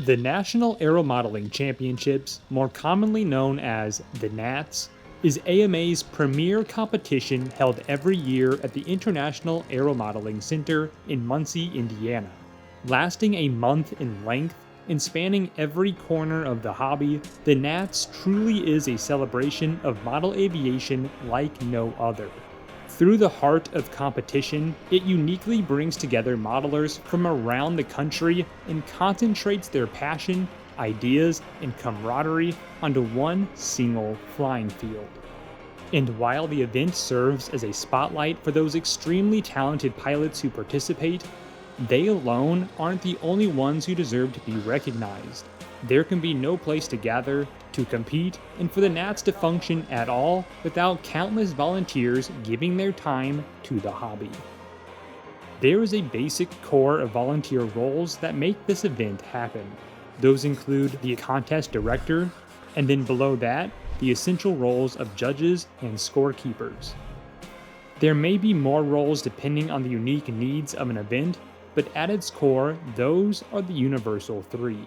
The National Aeromodeling Championships, more commonly known as the NATS, is AMA's premier competition held every year at the International Aeromodeling Center in Muncie, Indiana. Lasting a month in length and spanning every corner of the hobby, the NATS truly is a celebration of model aviation like no other. Through the heart of competition, it uniquely brings together modelers from around the country and concentrates their passion, ideas, and camaraderie onto one single flying field. And while the event serves as a spotlight for those extremely talented pilots who participate, they alone aren't the only ones who deserve to be recognized. There can be no place to gather, to compete, and for the NATS to function at all without countless volunteers giving their time to the hobby. There is a basic core of volunteer roles that make this event happen. Those include the contest director, and then below that, the essential roles of judges and scorekeepers. There may be more roles depending on the unique needs of an event, but at its core, those are the universal three.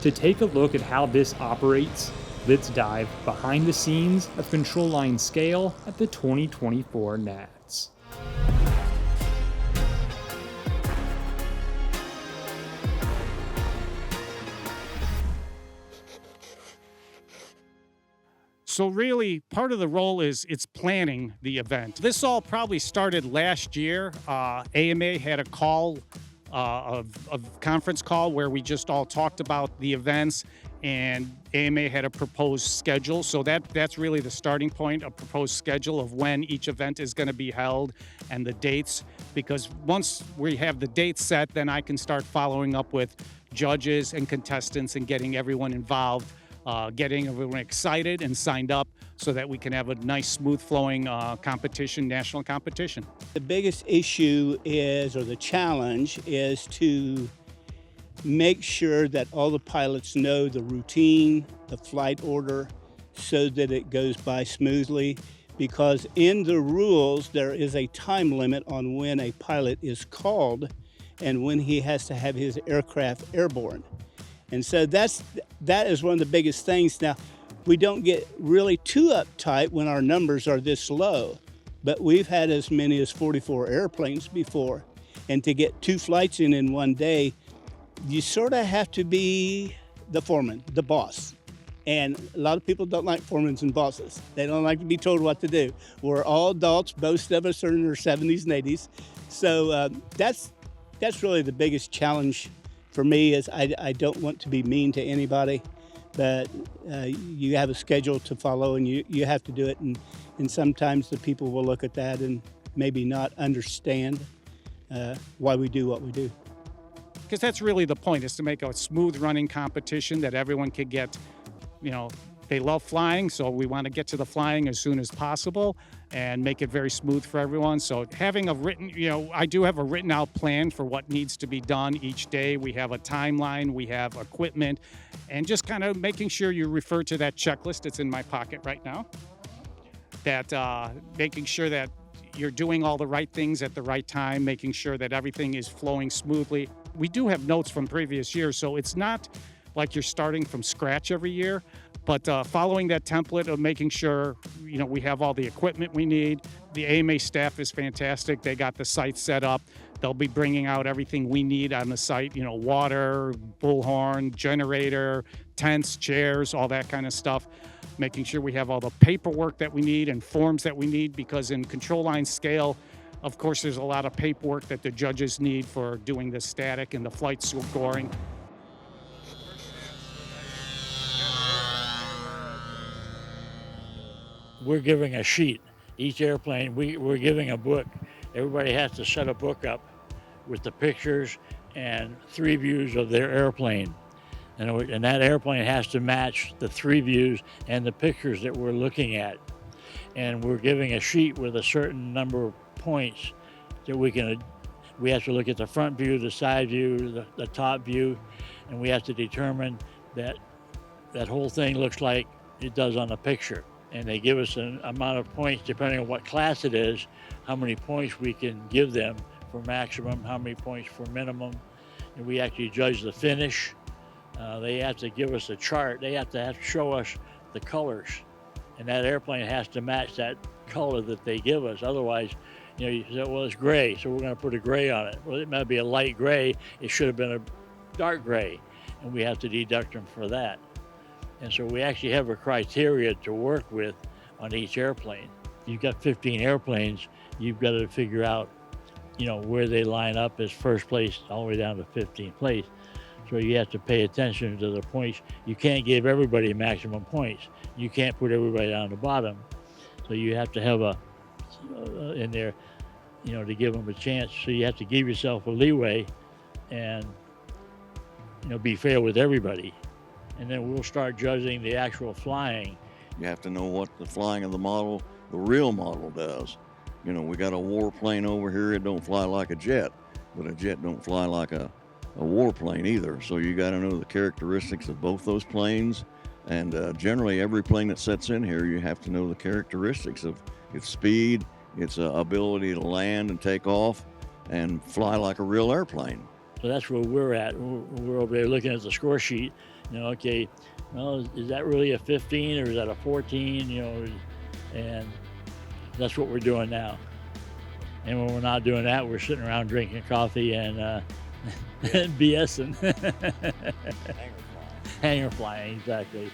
To take a look at how this operates, let's dive behind the scenes of control line scale at the 2024 NATS. So really, part of the role is it's planning the event. This all probably started last year. AMA had a call, a conference call where we just all talked about the events, and AMA had a proposed schedule. So that's really the starting point, a proposed schedule of when each event is going to be held and the dates. Because once we have the dates set, then I can start following up with judges and contestants and getting everyone involved. Getting everyone excited and signed up so that we can have a nice, smooth flowing competition, national competition. The biggest issue is, or the challenge is to make sure that all the pilots know the routine, the flight order, so that it goes by smoothly. Because in the rules, there is a time limit on when a pilot is called and when he has to have his aircraft airborne. And so that is one of the biggest things. Now, we don't get really too uptight when our numbers are this low, but we've had as many as 44 airplanes before. And to get 2 flights in one day, you sort of have to be the foreman, the boss. And a lot of people don't like foremans and bosses. They don't like to be told what to do. We're all adults. Most of us are in our 70s and 80s. So that's really the biggest challenge for me. Is I don't want to be mean to anybody, but you have a schedule to follow and you have to do it. And sometimes the people will look at that and maybe not understand why we do what we do. Because that's really the point, is to make a smooth running competition that everyone can get, they love flying, so we want to get to the flying as soon as possible and make it very smooth for everyone. So having a written, I do have a written out plan for what needs to be done each day. We have a timeline, we have equipment, and just kind of making sure you refer to that checklist. It's in my pocket right now. That making sure that you're doing all the right things at the right time, making sure that everything is flowing smoothly. We do have notes from previous years, so it's not like you're starting from scratch every year, but following that template of making sure, we have all the equipment we need. The AMA staff is fantastic. They got the site set up. They'll be bringing out everything we need on the site, water, bullhorn, generator, tents, chairs, all that kind of stuff. Making sure we have all the paperwork that we need and forms that we need, because in control line scale, of course, there's a lot of paperwork that the judges need for doing the static and the flight scoring. We're giving a sheet. Each airplane, we're giving a book. Everybody has to set a book up with the pictures and 3 views of their airplane. And that airplane has to match the 3 views and the pictures that we're looking at. And we're giving a sheet with a certain number of points that we have to look at the front view, the side view, the top view, and we have to determine that that whole thing looks like it does on the picture. And they give us an amount of points depending on what class it is, how many points we can give them for maximum, how many points for minimum. And we actually judge the finish They have to give us a chart. They have to show us the colors, and that airplane has to match that color that they give us. Otherwise, you say, well, it's gray, so we're going to put a gray on it. Well, it might be a light gray. It should have been a dark gray, and we have to deduct them for that. And so we actually have a criteria to work with on each airplane. You've got 15 airplanes. You've got to figure out, where they line up as first place all the way down to 15th place. So you have to pay attention to the points. You can't give everybody maximum points. You can't put everybody down the bottom. So you have to have in there, to give them a chance. So you have to give yourself a leeway and, be fair with everybody. And then we'll start judging the actual flying. You have to know what the flying of the model, the real model does. We got a warplane over here. It don't fly like a jet, but a jet don't fly like a warplane either. So you got to know the characteristics of both those planes. And generally every plane that sets in here, you have to know the characteristics of its speed, its ability to land and take off and fly like a real airplane. So that's where we're at. We're over there looking at the score sheet. Okay, well, is that really a 15 or is that a 14? And that's what we're doing now. And when we're not doing that, we're sitting around drinking coffee and BSing. Hangar flying, exactly.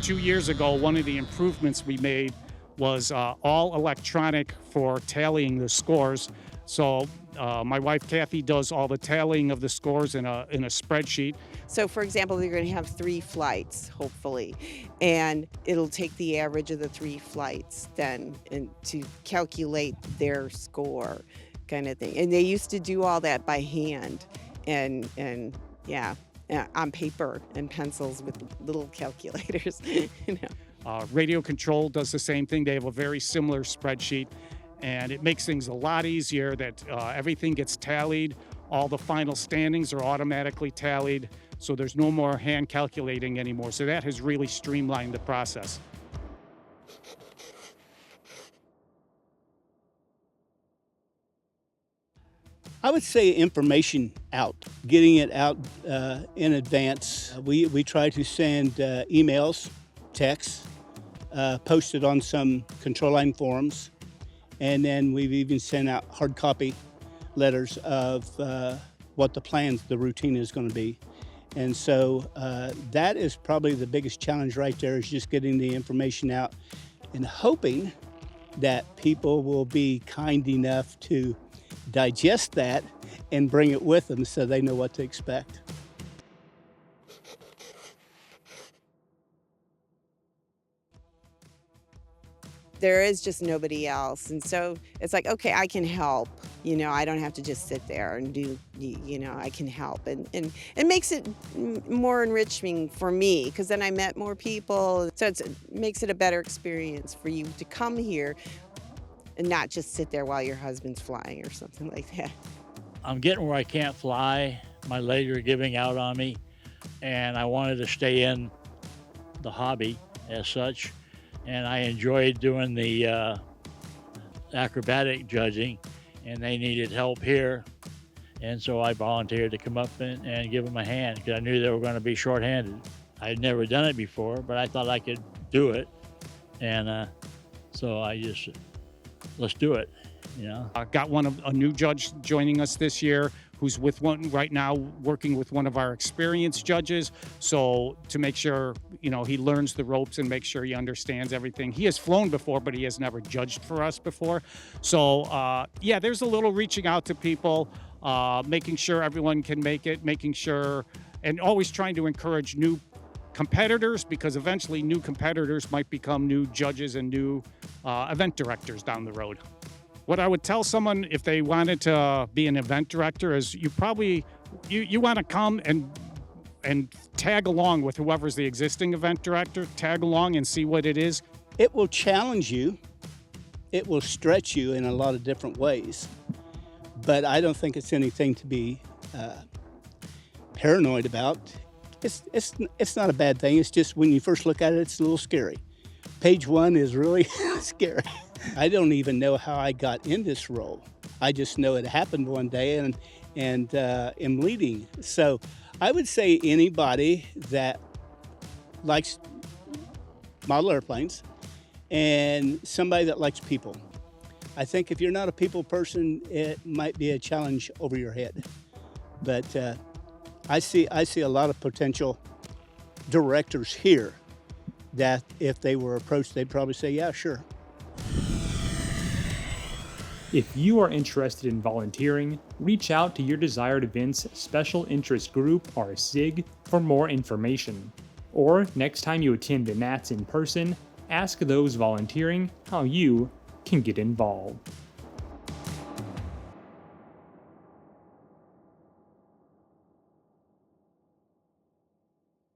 Two years ago, one of the improvements we made was all electronic for tallying the scores. So my wife Kathy does all the tallying of the scores in a spreadsheet. So for example, you're going to have 3 flights, hopefully, and it'll take the average of the 3 flights then and to calculate their score kind of thing. And they used to do all that by hand and on paper and pencils with little calculators. Radio Control does the same thing. They have a very similar spreadsheet, and it makes things a lot easier that everything gets tallied. All the final standings are automatically tallied, so there's no more hand calculating anymore. So that has really streamlined the process. I would say information out, getting it out in advance. We try to send emails, texts, posted on some control line forums, and then we've even sent out hard copy letters of what the routine is going to be. And so that is probably the biggest challenge right there, is just getting the information out and hoping that people will be kind enough to digest that and bring it with them so they know what to expect. There is just nobody else. And so it's like, okay, I can help. I don't have to just sit there and do, I can help. And it makes it more enriching for me, because then I met more people. So it makes it a better experience for you to come here and not just sit there while your husband's flying or something like that. I'm getting where I can't fly. My legs are giving out on me, and I wanted to stay in the hobby as such. And I enjoyed doing the acrobatic judging, and they needed help here. And so I volunteered to come up and give them a hand, because I knew they were going to be shorthanded. I had never done it before, but I thought I could do it. And so I just, let's do it, Got a new judge joining us this year, who's right now working with one of our experienced judges. So to make sure, he learns the ropes and make sure he understands everything. He has flown before, but he has never judged for us before. So there's a little reaching out to people, making sure everyone can make it, making sure, and always trying to encourage new competitors, because eventually new competitors might become new judges and new event directors down the road. What I would tell someone if they wanted to be an event director is you want to come and tag along with whoever's the existing event director, tag along and see what it is. It will challenge you. It will stretch you in a lot of different ways. But I don't think it's anything to be paranoid about. It's not a bad thing. It's just when you first look at it, it's a little scary. Page 1 is really scary. I don't even know how I got in this role. I just know it happened one day and am leading. So I would say anybody that likes model airplanes and somebody that likes people. I think if you're not a people person, it might be a challenge over your head. But I see a lot of potential directors here that if they were approached, they'd probably say, yeah, sure. If you are interested in volunteering, reach out to your desired event's Special Interest Group, or SIG, for more information. Or next time you attend the NATS in person, ask those volunteering how you can get involved.